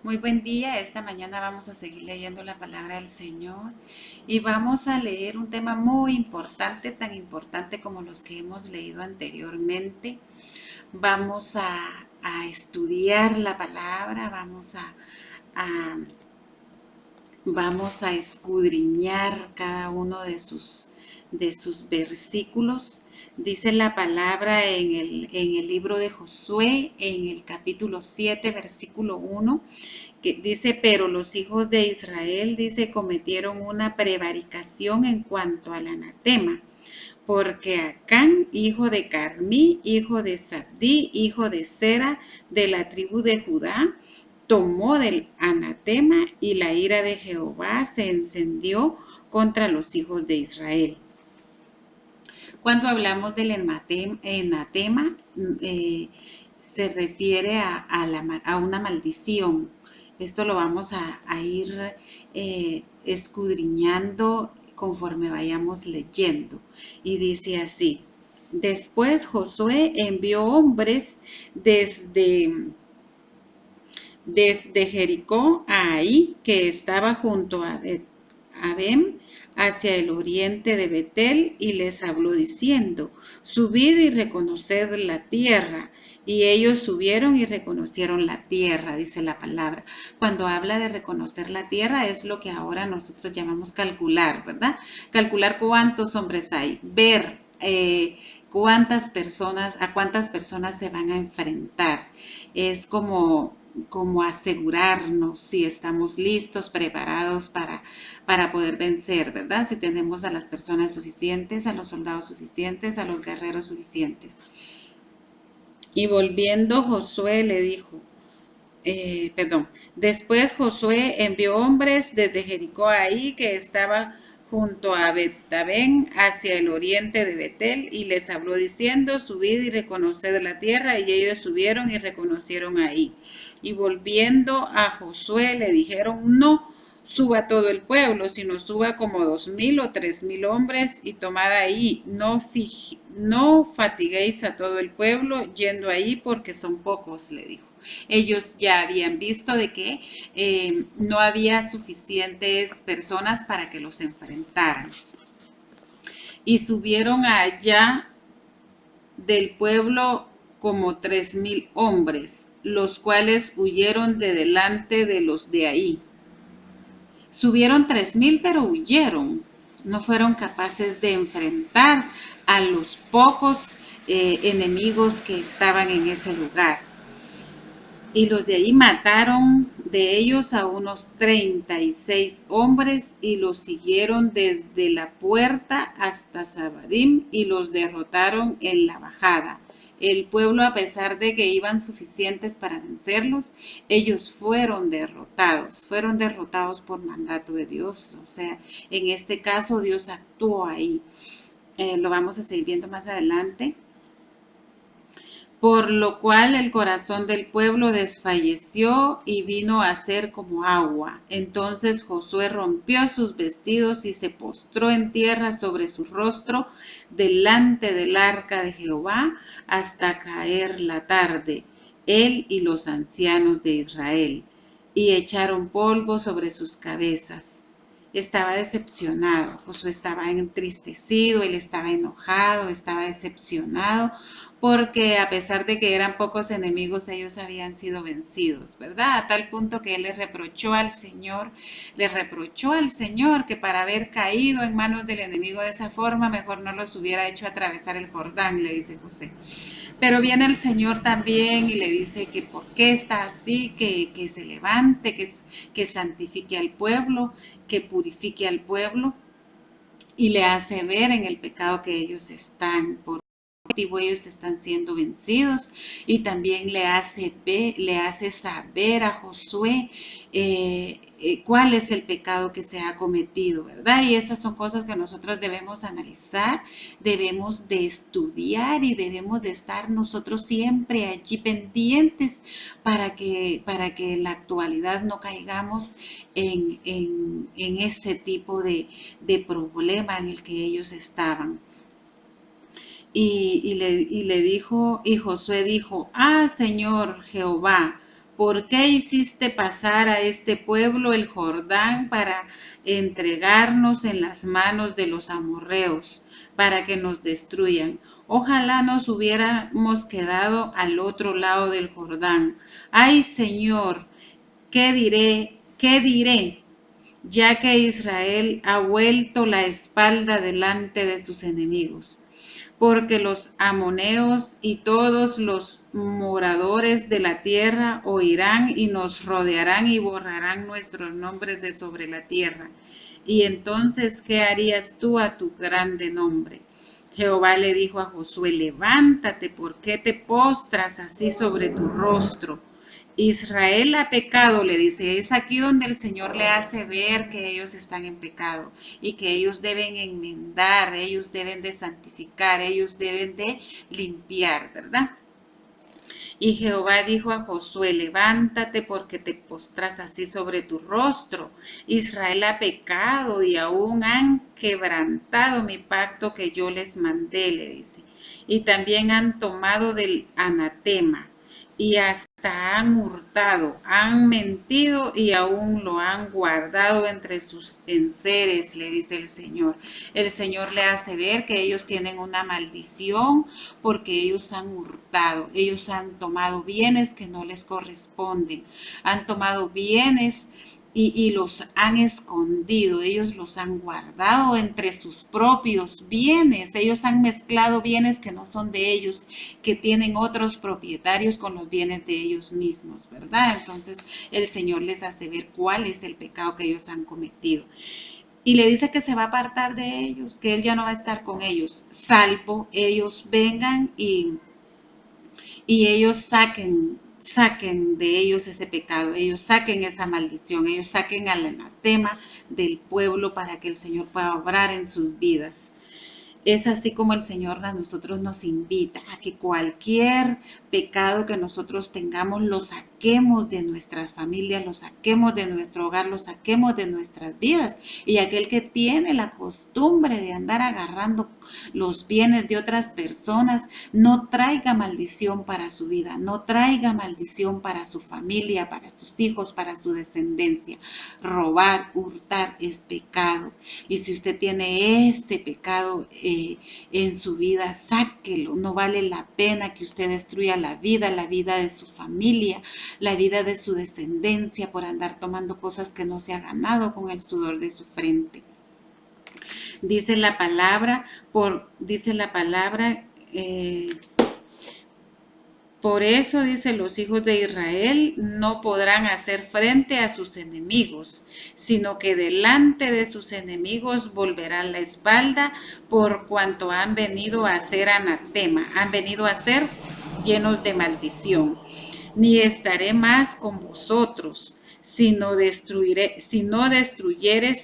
Muy buen día. Esta mañana vamos a seguir leyendo la palabra del Señor y vamos a leer un tema muy importante, tan importante como los que hemos leído anteriormente. Vamos a estudiar la palabra, a vamos a escudriñar cada uno de sus versículos. Dice la palabra en el libro de Josué, en el capítulo 7, versículo 1, que dice, pero los hijos de Israel, dice, cometieron una prevaricación en cuanto al anatema, porque Acán, hijo de Carmí, hijo de Sabdí, hijo de Sera, de la tribu de Judá, tomó del anatema y la ira de Jehová se encendió contra los hijos de Israel. Cuando hablamos del anatema, se refiere a una maldición. Esto lo vamos a ir escudriñando conforme vayamos leyendo. Y dice así, después Josué envió hombres desde Jericó a Ahí, que estaba junto a Abem, hacia el oriente de Betel, y les habló diciendo, subid y reconoced la tierra. Y ellos subieron y reconocieron la tierra, dice la palabra. Cuando habla de reconocer la tierra es lo que ahora nosotros llamamos calcular, ¿verdad? Calcular cuántos hombres hay, ver a cuántas personas se van a enfrentar. Es como asegurarnos si estamos listos, preparados para poder vencer, ¿verdad? Si tenemos a las personas suficientes, a los soldados suficientes, a los guerreros suficientes. Y volviendo Josué le dijo, después Josué envió hombres desde Jericó a Ahí, que estaba junto a Betabén, hacia el oriente de Betel, y les habló diciendo, subid y reconoced la tierra, y ellos subieron y reconocieron Ahí. Y volviendo a Josué le dijeron, no suba todo el pueblo, sino suba como 2000 o 3000 hombres y tomad ahí, no fatiguéis a todo el pueblo yendo ahí porque son pocos, le dijo. Ellos ya habían visto de que no había suficientes personas para que los enfrentaran. Y subieron allá del pueblo como 3000 hombres, los cuales huyeron de delante de los de ahí. Subieron 3000, pero huyeron. No fueron capaces de enfrentar a los pocos enemigos que estaban en ese lugar. Y los de ahí mataron de ellos a unos 36 hombres y los siguieron desde la puerta hasta Sabarim y los derrotaron en la bajada. El pueblo, a pesar de que iban suficientes para vencerlos, ellos fueron derrotados por mandato de Dios. O sea, en este caso Dios actuó ahí. Lo vamos a seguir viendo más adelante. Por lo cual el corazón del pueblo desfalleció y vino a ser como agua. Entonces Josué rompió sus vestidos y se postró en tierra sobre su rostro delante del arca de Jehová hasta caer la tarde, él y los ancianos de Israel, y echaron polvo sobre sus cabezas. Estaba decepcionado, Josué estaba entristecido, él estaba enojado, estaba decepcionado, porque a pesar de que eran pocos enemigos, ellos habían sido vencidos, ¿verdad? A tal punto que él le reprochó al Señor que para haber caído en manos del enemigo de esa forma, mejor no los hubiera hecho atravesar el Jordán, le dice José. Pero viene el Señor también y le dice que por qué está así, que se levante, que santifique al pueblo, que purifique al pueblo, y le hace ver en el pecado que ellos están, por ellos están siendo vencidos, y también le hace saber a Josué cuál es el pecado que se ha cometido, ¿verdad? Y esas son cosas que nosotros debemos analizar, debemos de estudiar y debemos de estar nosotros siempre allí pendientes para que en la actualidad no caigamos en ese tipo de problema en el que ellos estaban. Y le dijo, y Josué dijo, ah, Señor Jehová, ¿por qué hiciste pasar a este pueblo el Jordán para entregarnos en las manos de los amorreos, para que nos destruyan? Ojalá nos hubiéramos quedado al otro lado del Jordán. Ay, Señor, ¿qué diré? ¿Qué diré? Ya que Israel ha vuelto la espalda delante de sus enemigos, porque los amoneos y todos los moradores de la tierra oirán y nos rodearán y borrarán nuestros nombres de sobre la tierra. Y entonces, ¿qué harías tú a tu grande nombre? Jehová le dijo a Josué: levántate, ¿por qué te postras así sobre tu rostro? Israel ha pecado, le dice. Es aquí donde el Señor le hace ver que ellos están en pecado y que ellos deben enmendar, ellos deben de santificar, ellos deben de limpiar, ¿verdad? Y Jehová dijo a Josué: levántate, porque te postras así sobre tu rostro. Israel ha pecado y aún han quebrantado mi pacto que yo les mandé, le dice. Y también han tomado del anatema y hasta han hurtado, han mentido y aún lo han guardado entre sus enseres, le dice el Señor. El Señor le hace ver que ellos tienen una maldición porque ellos han hurtado, ellos han tomado bienes que no les corresponden, han tomado bienes y los han escondido, ellos los han guardado entre sus propios bienes, ellos han mezclado bienes que no son de ellos, que tienen otros propietarios con los bienes de ellos mismos, ¿verdad? Entonces el Señor les hace ver cuál es el pecado que ellos han cometido. Y le dice que se va a apartar de ellos, que Él ya no va a estar con ellos, salvo ellos vengan y ellos saquen de ellos ese pecado, ellos saquen esa maldición, ellos saquen al anatema del pueblo para que el Señor pueda obrar en sus vidas. Es así como el Señor a nosotros nos invita a que cualquier pecado que nosotros tengamos lo saquemos de nuestras familias, lo saquemos de nuestro hogar, lo saquemos de nuestras vidas. Y aquel que tiene la costumbre de andar agarrando los bienes de otras personas, no traiga maldición para su vida, no traiga maldición para su familia, para sus hijos, para su descendencia. Robar, hurtar es pecado. Y si usted tiene ese pecado en su vida, sáquelo. No vale la pena que usted destruya la vida de su familia, la vida de su descendencia por andar tomando cosas que no se ha ganado con el sudor de su frente. Dice la palabra, por eso, dice, los hijos de Israel no podrán hacer frente a sus enemigos, sino que delante de sus enemigos volverán la espalda, por cuanto han venido a ser anatema, han venido a ser llenos de maldición. Ni estaré más con vosotros, si no destruyeres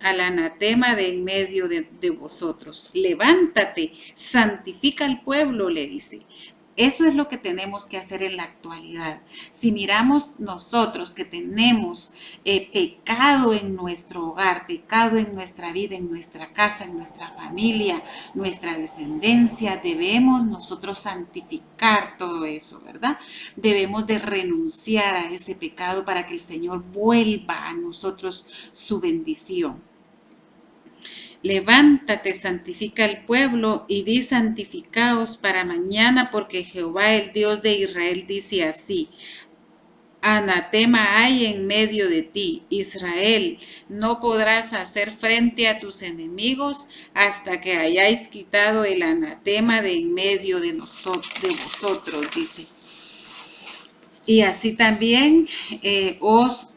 al anatema de en medio de vosotros. Levántate, santifica al pueblo, le dice. Eso es lo que tenemos que hacer en la actualidad. Si miramos nosotros que tenemos pecado en nuestro hogar, pecado en nuestra vida, en nuestra casa, en nuestra familia, nuestra descendencia, debemos nosotros santificar todo eso, ¿verdad? Debemos de renunciar a ese pecado para que el Señor vuelva a nosotros su bendición. Levántate, santifica el pueblo y di santificaos para mañana, porque Jehová el Dios de Israel dice así: anatema hay en medio de ti, Israel, no podrás hacer frente a tus enemigos hasta que hayáis quitado el anatema de en medio de vosotros, dice. Y así también os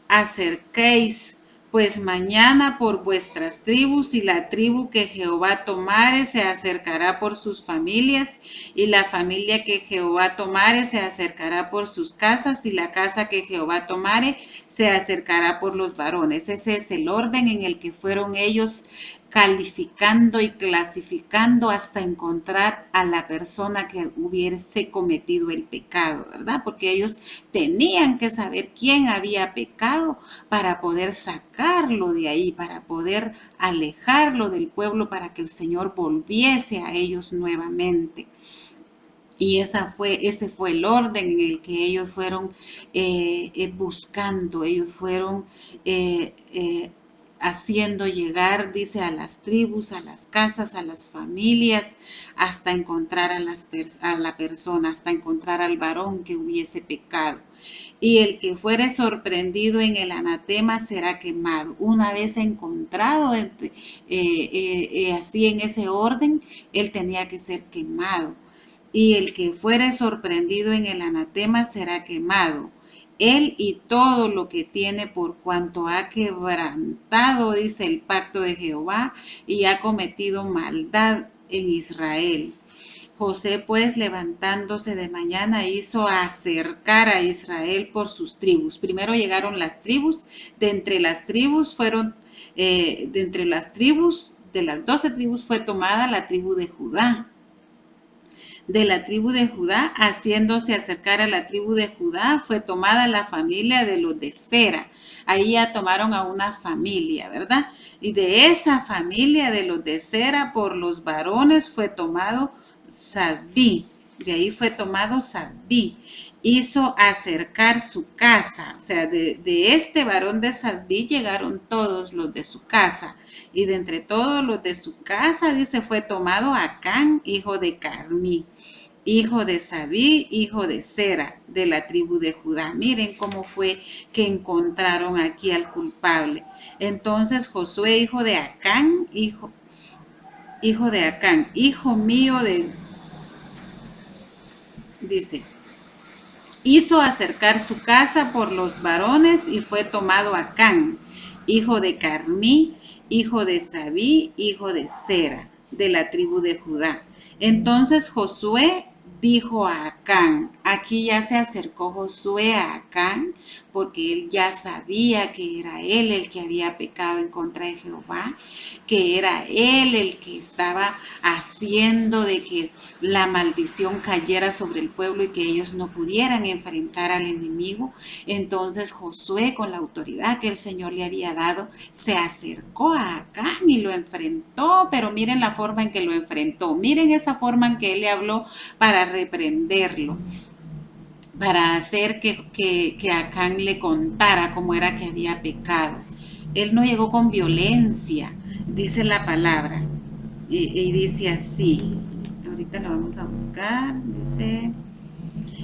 acerquéis pues mañana por vuestras tribus, y la tribu que Jehová tomare se acercará por sus familias, y la familia que Jehová tomare se acercará por sus casas, y la casa que Jehová tomare se acercará por los varones. Ese es el orden en el que fueron ellos calificando y clasificando hasta encontrar a la persona que hubiese cometido el pecado, ¿verdad? Porque ellos tenían que saber quién había pecado para poder sacarlo de ahí, para poder alejarlo del pueblo, para que el Señor volviese a ellos nuevamente. Y ese fue el orden en el que ellos fueron buscando, ellos fueron eh, eh, haciendo llegar, dice, a las tribus, a las casas, a las familias, hasta encontrar a la persona, hasta encontrar al varón que hubiese pecado. Y el que fuere sorprendido en el anatema será quemado. Una vez encontrado así en ese orden, él tenía que ser quemado. Y el que fuere sorprendido en el anatema será quemado, él y todo lo que tiene, por cuanto ha quebrantado, dice, el pacto de Jehová, y ha cometido maldad en Israel. José, pues, levantándose de mañana, hizo acercar a Israel por sus tribus. Primero llegaron las tribus, de entre las tribus de las 12 tribus fue tomada la tribu de Judá. De la tribu de Judá, haciéndose acercar a la tribu de Judá, fue tomada la familia de los de Sera. Ahí ya tomaron a una familia, ¿verdad? Y de esa familia de los de Sera, por los varones, fue tomado Sadbí. De ahí fue tomado Sadbí. Hizo acercar su casa. O sea, de este varón de Sadbí llegaron todos los de su casa. Y de entre todos los de su casa, dice, fue tomado Acán, hijo de Carmí, hijo de Sabí, hijo de Sera, de la tribu de Judá. Miren cómo fue que encontraron aquí al culpable. Entonces Josué, hijo de Acán, hijo mío dice, hizo acercar su casa por los varones y fue tomado Acán, hijo de Carmí, hijo de Sabí, hijo de Sera, de la tribu de Judá. Entonces Josué dijo a Acán, aquí ya se acercó Josué a Acán, porque él ya sabía que era él el que había pecado en contra de Jehová, que era él el que estaba haciendo de que la maldición cayera sobre el pueblo y que ellos no pudieran enfrentar al enemigo. Entonces Josué, con la autoridad que el Señor le había dado, se acercó a Acán y lo enfrentó, pero miren la forma en que lo enfrentó, miren esa forma en que él le habló para reprenderlo, para hacer que Acán le contara cómo era que había pecado. Él no llegó con violencia, dice la palabra, y dice así, ahorita lo vamos a buscar, dice,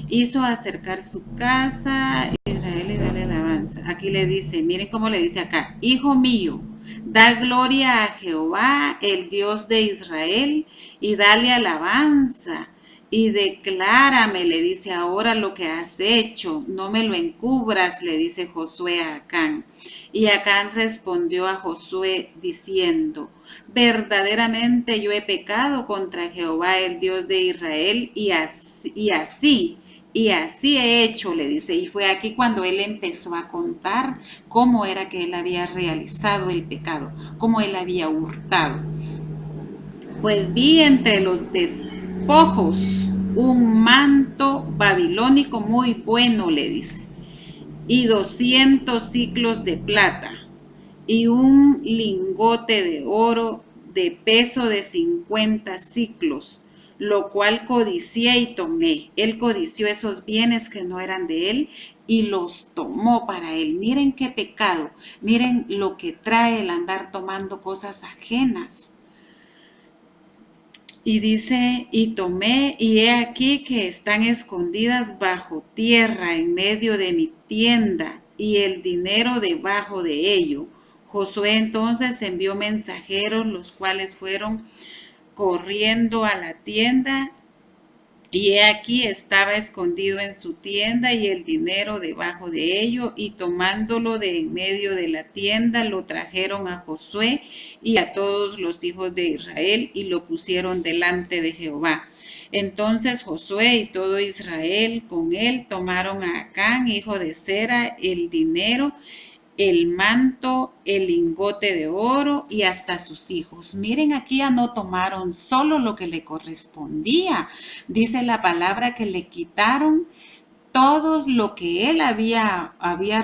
hizo acercar su casa, Israel, y dale alabanza. Aquí le dice, miren cómo le dice acá, hijo mío, da gloria a Jehová, el Dios de Israel, y dale alabanza. Y declárame, le dice, ahora lo que has hecho, no me lo encubras, le dice Josué a Acán. Y Acán respondió a Josué diciendo, verdaderamente yo he pecado contra Jehová, el Dios de Israel, y así he hecho, le dice. Y fue aquí cuando él empezó a contar cómo era que él había realizado el pecado, cómo él había hurtado. Pues vi entre los despojos un manto babilónico muy bueno, le dice, y 200 siclos de plata, y un lingote de oro de peso de 50 siclos, lo cual codicié y tomé. Él codició esos bienes que no eran de él y los tomó para él. Miren qué pecado, miren lo que trae el andar tomando cosas ajenas. Y dice, y tomé, y he aquí que están escondidas bajo tierra en medio de mi tienda, y el dinero debajo de ello. Josué entonces envió mensajeros, los cuales fueron corriendo a la tienda, y he aquí estaba escondido en su tienda y el dinero debajo de ello, y tomándolo de en medio de la tienda, lo trajeron a Josué y a todos los hijos de Israel, y lo pusieron delante de Jehová. Entonces Josué y todo Israel con él tomaron a Acán, hijo de Sera, el dinero, el manto, el lingote de oro y hasta sus hijos. Miren, aquí ya no tomaron solo lo que le correspondía. Dice la palabra que le quitaron todos lo que él había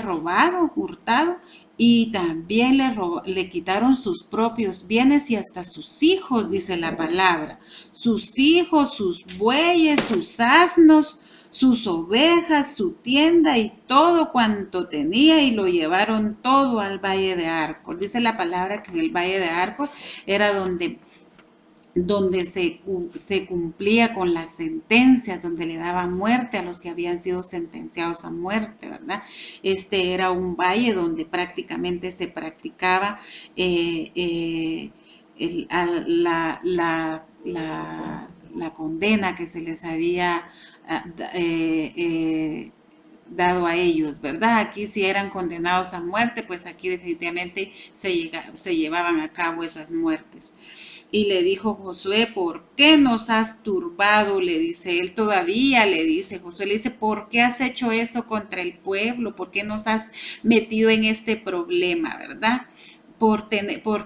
robado, hurtado, y también le quitaron sus propios bienes y hasta sus hijos, dice la palabra. Sus hijos, sus bueyes, sus asnos, sus ovejas, su tienda y todo cuanto tenía, y lo llevaron todo al valle de Arcos. Dice la palabra que en el valle de Arcos era donde se cumplía con las sentencias, donde le daban muerte a los que habían sido sentenciados a muerte, ¿verdad? Este era un valle donde prácticamente se practicaba la condena que se les había dado a ellos, ¿verdad? Aquí si eran condenados a muerte, pues aquí definitivamente se llevaban a cabo esas muertes. Y le dijo Josué, ¿por qué nos has turbado? Le dice él todavía, le dice Josué, le dice, ¿por qué has hecho eso contra el pueblo? ¿Por qué nos has metido en este problema, verdad? Por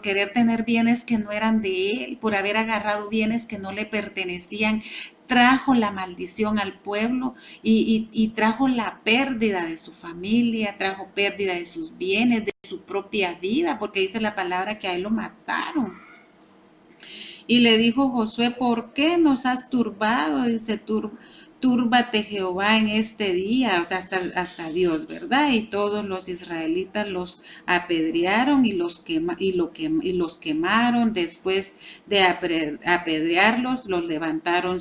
querer tener bienes que no eran de él, por haber agarrado bienes que no le pertenecían, trajo la maldición al pueblo y trajo la pérdida de su familia, trajo pérdida de sus bienes, de su propia vida, porque dice la palabra que a él lo mataron. Y le dijo Josué, ¿por qué nos has turbado? Dice, túrbate Jehová en este día, o sea, hasta Dios, ¿verdad? Y todos los israelitas los apedrearon y los quemaron. Después de apedrearlos, los levantaron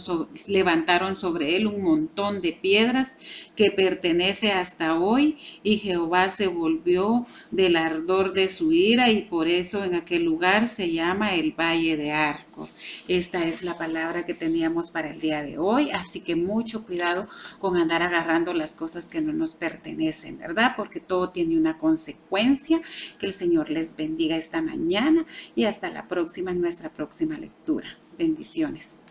sobre él un montón de piedras que pertenece hasta hoy, y Jehová se volvió del ardor de su ira, y por eso en aquel lugar se llama el Valle de Arco. Esta es la palabra que teníamos para el día de hoy, así que mucho cuidado con andar agarrando las cosas que no nos pertenecen, ¿verdad? Porque todo tiene una consecuencia. Que el Señor les bendiga esta mañana y hasta la próxima en nuestra próxima lectura. Bendiciones.